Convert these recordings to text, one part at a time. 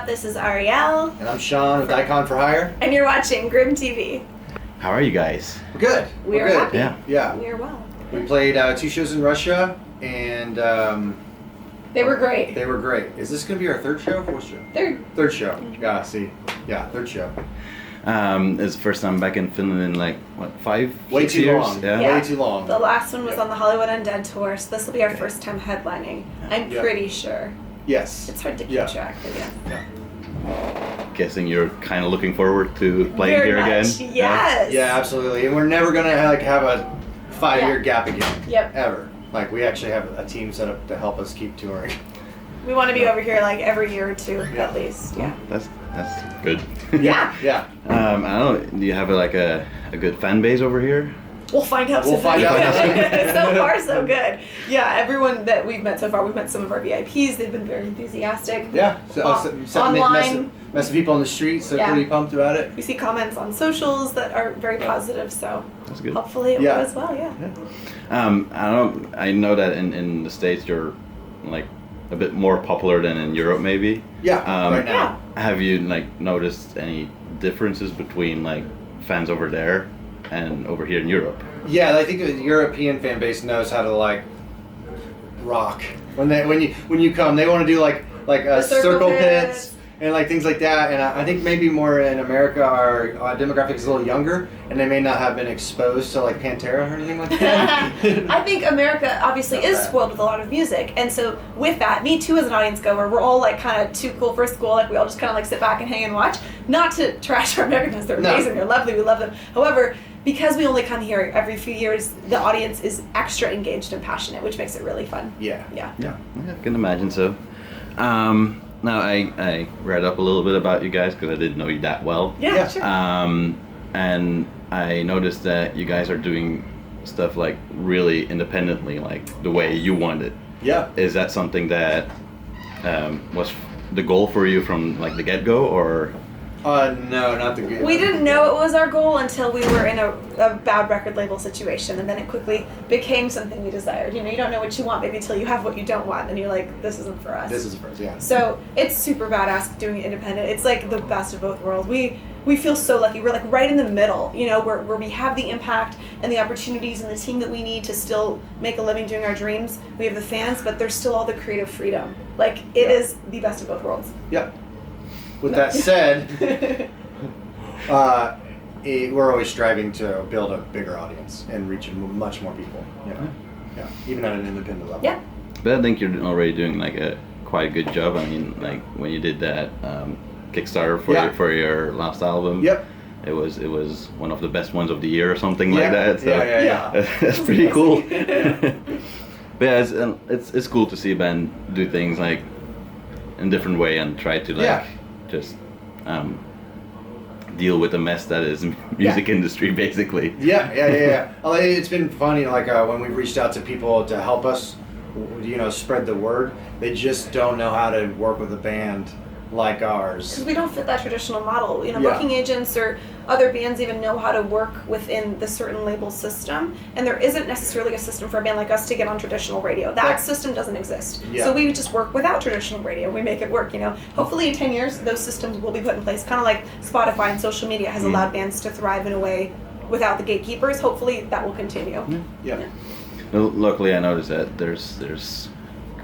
up? This is Ariel. And I'm Shawn with Icon for Hire. And you're watching GRIMM TV. How are you guys? We're good. We're good. happy. Yeah. We're well. We played 2 shows in Russia, and they were great. They were great. Is this going to be our 3rd show? 4th show? Third show. Yeah, see. Yeah, 3rd show. It's the first time back in Finland in like, what, 5 Way six too years? long. Yeah. Way too long. The last one was on the Hollywood Undead tour, so this will be our first time headlining. I'm pretty sure. Yes. It's hard to keep track, but yeah. Guessing you're kind of looking forward to playing Very here much. again? Yes. Yeah, absolutely. And we're never going to have a 5-year gap again. Yep. Ever. Like, we actually have a team set up to help us keep touring. We want to be over here like every year or two at least. Yeah. That's good. Yeah. Yeah. I don't know. Do you have a good fan base over here? We'll find out. We'll find out. So far, so good. Yeah, everyone that we've met so far, we've met some of our VIPs. They've been very enthusiastic. Yeah. Online. Mess of people on the streets, so pretty pumped about it. We see comments on socials that are very positive, so that's good. Hopefully it goes well, I know that in the States you're like a bit more popular than in Europe maybe. Yeah, right now. Have you like noticed any differences between like fans over there and over here in Europe? Yeah, I think the European fan base knows how to like rock. When you come, they want to do like circle pits and like things like that. And I think maybe more in America, our demographic is a little younger, and they may not have been exposed to like Pantera or anything like that. I think America obviously is spoiled with a lot of music, and so with that, me too as an audience goer, we're all like kind of too cool for school. Like we all just kind of like sit back and hang and watch. Not to trash our Americans, they're amazing, they're lovely, we love them. However, because we only come here every few years, the audience is extra engaged and passionate, which makes it really fun. Yeah. I can imagine so. Now I read up a little bit about you guys because I didn't know you that well. Yeah, sure. And I noticed that you guys are doing stuff like really independently, like the way you want it. Yeah. Is that something that was the goal for you from like the get-go, or? No, not the good. We didn't know it was our goal until we were in a bad record label situation, and then it quickly became something we desired. You know, you don't know what you want maybe until you have what you don't want, and you're like, this isn't for us. This is for us, yeah. So it's super badass doing it independent. It's like the best of both worlds. We feel so lucky. We're like right in the middle, you know, where we have the impact and the opportunities and the team that we need to still make a living doing our dreams. We have the fans, but there's still all the creative freedom. Like, it is the best of both worlds. Yeah. With that said, we're always striving to build a bigger audience and reach much more people. Yeah, even at an independent level. Yeah. But I think you're already doing like a quite good job. I mean, like when you did that Kickstarter for your last album. Yep. It was one of the best ones of the year or something like that. So Yeah. That's pretty cool. But yeah, it's cool to see a band do things like in a different way and try to like just deal with the mess that is music industry basically. Yeah. Well, it's been funny, like when we've reached out to people to help us, you know, spread the word. They just don't know how to work with a band like ours. Because we don't fit that traditional model. You know, Yeah. booking agents or other bands even know how to work within the certain label system, and there isn't necessarily a system for a band like us to get on traditional radio. That system doesn't exist. Yeah. So we just work without traditional radio. We make it work, you know. Hopefully in 10 years, those systems will be put in place, kind of like Spotify and social media has allowed bands to thrive in a way without the gatekeepers. Hopefully that will continue. Yeah. Well, luckily I noticed that there's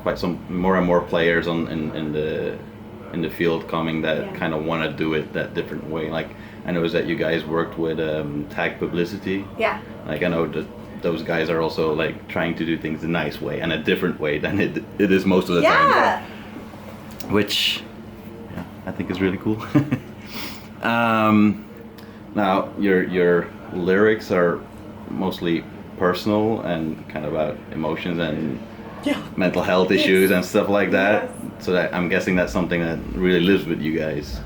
quite some more and more players in the field coming that kind of want to do it that different way. Like I noticed that you guys worked with tag publicity. Yeah. Like I know that those guys are also like trying to do things the nice way and a different way than it is most of the time. Which I think is really cool. Now your lyrics are mostly personal and kind of about emotions and mental health issues and stuff like that. So that I'm guessing that's something that really lives with you guys.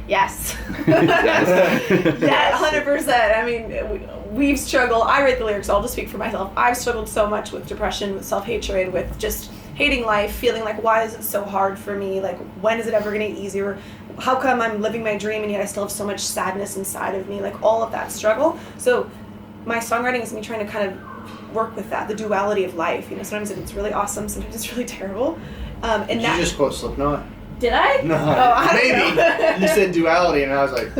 Yes. Yeah, 100%. I mean, we've struggled. I write the lyrics, I'll just speak for myself. I've struggled so much with depression, with self-hatred, with just hating life, feeling like, why is it so hard for me? Like, when is it ever going to get easier? How come I'm living my dream and yet I still have so much sadness inside of me? Like, all of that struggle. So my songwriting is me trying to kind of work with that, the duality of life. You know, sometimes it's really awesome, sometimes it's really terrible. And Did you just quote Slipknot? Did I? No, I don't maybe. know. You said duality, and I was like,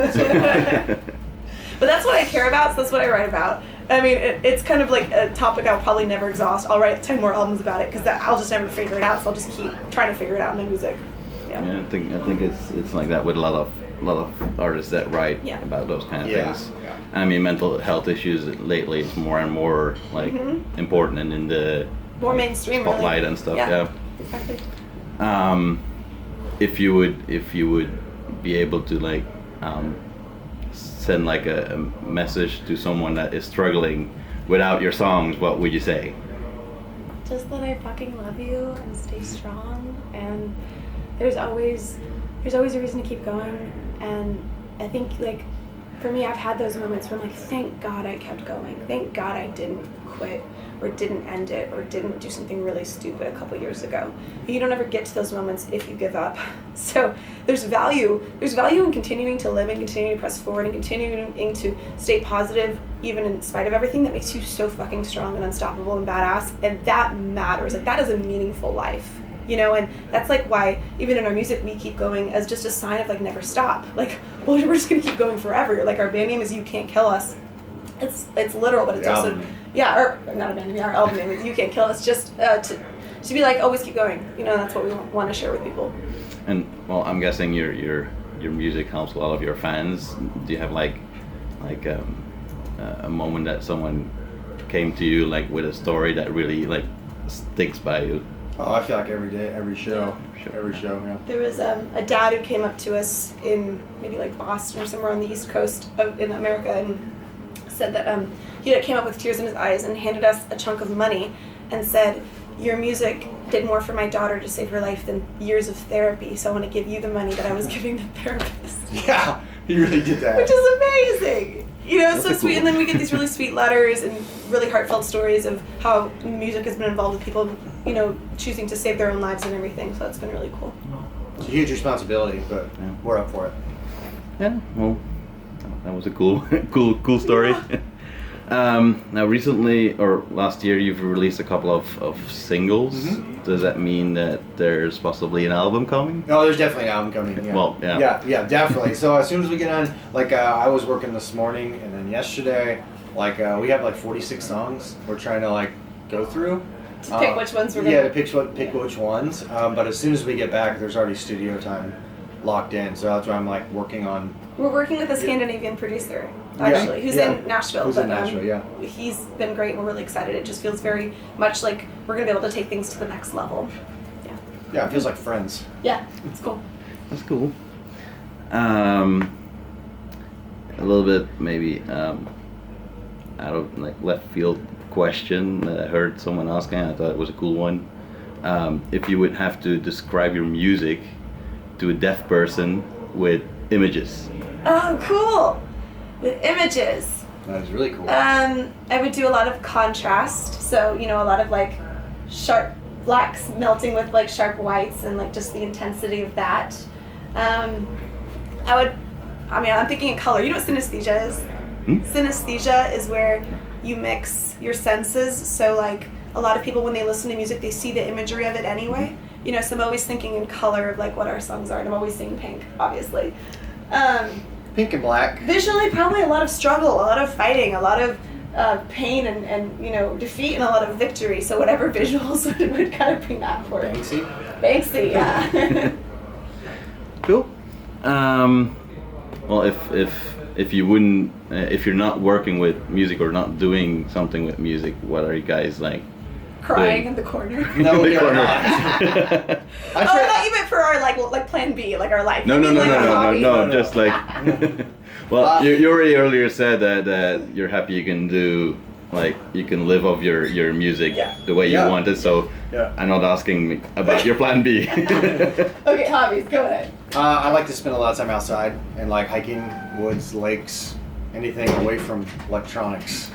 But that's what I care about, so that's what I write about. I mean, it's kind of like a topic I'll probably never exhaust. I'll write 10 more albums about it because I'll just never figure it out. So I'll just keep trying to figure it out in my music. Yeah, I think it's like that with a lot of artists that write about those kind of things. Yeah. I mean, mental health issues lately is more and more like important and in the more mainstream spotlight really. and stuff. Yeah, exactly. If you would be able to like send like a message to someone that is struggling without your songs, what would you say? Just that I fucking love you and stay strong, and there's always a reason to keep going. And I think like for me, I've had those moments where I'm like, thank God I kept going. Thank God I didn't quit or didn't end it or didn't do something really stupid a couple years ago. But you don't ever get to those moments if you give up. So there's value in continuing to live and continuing to press forward and continuing to stay positive even in spite of everything. That makes you so fucking strong and unstoppable and badass, and that matters. Like that is a meaningful life, you know. And that's like why even in our music we keep going as just a sign of like never stop. Like, well, we're just gonna keep going forever. Like our band name is You Can't Kill Us. It's literal, but it's also or not a band name. Our album name is You Can't Kill Us. Just to be like always keep going. You know, that's what we want to share with people. And well, I'm guessing your music helps a lot of your fans. Do you have like a moment that someone came to you like with a story that really like sticks by you? Oh, I feel like every day, every show, yeah. There was a dad who came up to us in maybe like Boston or somewhere on the East Coast in America and said that he came up with tears in his eyes and handed us a chunk of money and said, your music did more for my daughter to save her life than years of therapy, so I want to give you the money that I was giving the therapist. Yeah, he really did that. Which is amazing. You know, it's so That's sweet. cool. And then we get these really sweet letters and really heartfelt stories of how music has been involved with people, you know, choosing to save their own lives and everything. So that's been really cool. It's a huge responsibility, but we're up for it. Yeah, well, that was a cool story. Now, recently or last year, you've released a couple of singles. Mm-hmm. Does that mean that there's possibly an album coming? No, there's definitely an album coming. Yeah. Well, yeah. Yeah, definitely. So as soon as we get on, like I was working this morning and then yesterday, like we have like 46 songs we're trying to like go through. To pick which ones we're gonna... Yeah, to pick which ones. But as soon as we get back, there's already studio time locked in. So that's why I'm like working on. We're working with a Scandinavian producer, actually, who's in Nashville. Who's in Nashville, yeah. He's been great and we're really excited. It just feels very much like we're going to be able to take things to the next level. Yeah. Yeah, it feels like friends. Yeah, it's cool. That's cool. A little bit maybe out of like left field question that I heard someone asking. I thought it was a cool one. If you would have to describe your music to a deaf person with images. Oh, cool. With images. That is really cool. I would do a lot of contrast. So, you know, a lot of like sharp blacks melting with like sharp whites and like just the intensity of that. I'm thinking of color. You know what synesthesia is? Synesthesia is where you mix your senses. So like a lot of people when they listen to music, they see the imagery of it anyway. You know, so I'm always thinking in color of like what our songs are, and I'm always singing pink, obviously. Pink and black. Visually, probably a lot of struggle, a lot of fighting, a lot of pain and you know, defeat and a lot of victory. So whatever visuals would kind of bring that forward. Banksy, yeah. Cool. Well, if you wouldn't, if you're not working with music or not doing something with music, what are you guys like? Crying in the corner. No, the we are corner. not. I thought you meant for our like plan B, like our life. No, You mean, like, our hobby? no, just like. Well, you already earlier said that you're happy you can do, like, you can live off your music the way you want it, so I'm not asking about your plan B. Okay, hobbies, go ahead. I like to spend a lot of time outside and like hiking, woods, lakes, anything away from electronics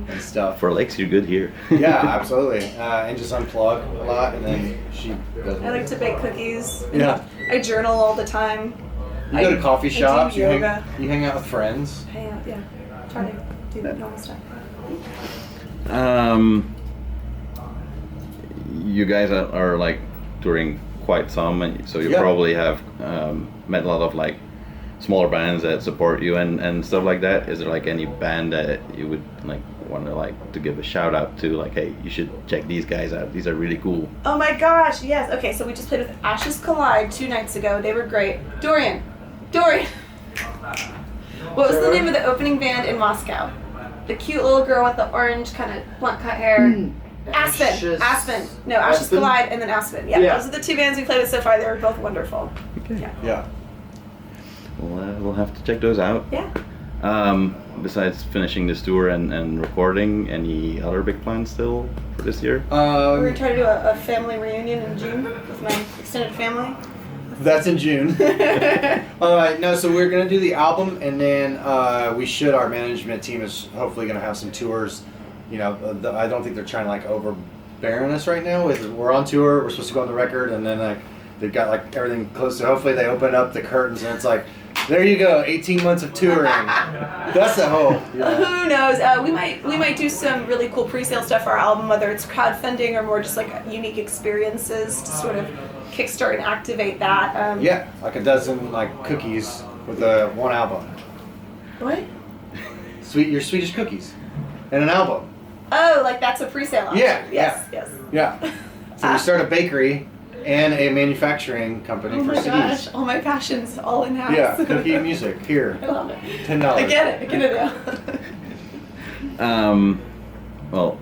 and stuff. For lakes, you're good here. Yeah, absolutely. And just unplug a lot, and then she does. I like to bake cookies. Yeah. I journal all the time. You go to coffee shops. I do yoga. You hang out with friends. Hang out, yeah. Try to do that normal stuff. You guys are like touring quite some, and so you Yeah. probably have met a lot of like smaller bands that support you and stuff like that. Is there like any band that you would like want to like to give a shout out to, like, hey, you should check these guys out, these are really cool? Oh my gosh, yes. Okay, so we just played with Ashes Collide 2 nights ago. They were great. Dorian. What was the name of the opening band in Moscow? The cute little girl with the orange kind of blunt cut hair. Aspen. No, Ashes Aspen? Collide and then Aspen. Yeah, Yeah. those are the 2 bands we played with so far. They were both wonderful. Okay. Yeah. We'll have to check those out. Yeah. Besides finishing this tour and recording, any other big plans still for this year? We're going to try to do a family reunion in June with my extended family. That's in June. No, so we're gonna do the album, and then our management team is hopefully gonna have some tours. You know, I don't think they're trying to like overbearing us right now. We're on tour, we're supposed to go on the record, and then like they've got like everything close. So hopefully they open up the curtains, and it's like, there you go, 18 months of touring. That's the hope. Yeah. Who knows? We might do some really cool pre-sale stuff for our album, whether it's crowdfunding or more just like unique experiences to sort of kickstart and activate that. Yeah, like a dozen like cookies with one album. What? Your Swedish cookies, and an album. Oh, like that's a pre-sale option. Yeah, Yes. Yeah. So we start a bakery and a manufacturing company Oh for my CDs. gosh, all my passions all in house. Yeah, cookie music here. I love it. $10. I get it now. Well,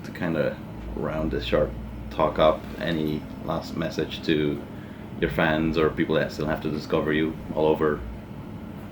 to kind of round this short talk up, any last message to your fans or people that still have to discover you all over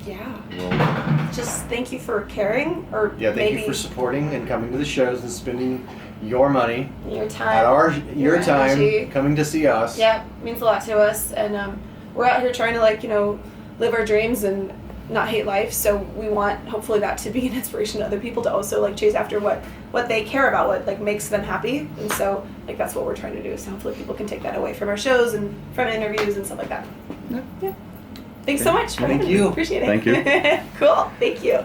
Yeah. the world? Just thank you for caring, or Yeah, thank maybe you for supporting and coming to the shows and spending your money your at time. your time energy. coming to see us. Yeah, means a lot to us, and we're out here trying to live our dreams and not hate life. So we want hopefully that to be an inspiration to other people to also like chase after what they care about, what like makes them happy, and so like that's what we're trying to do. So hopefully people can take that away from our shows and from interviews and stuff like that. Yeah. Thanks so much. Thank you. Appreciate it. Thank you. Cool. Thank you.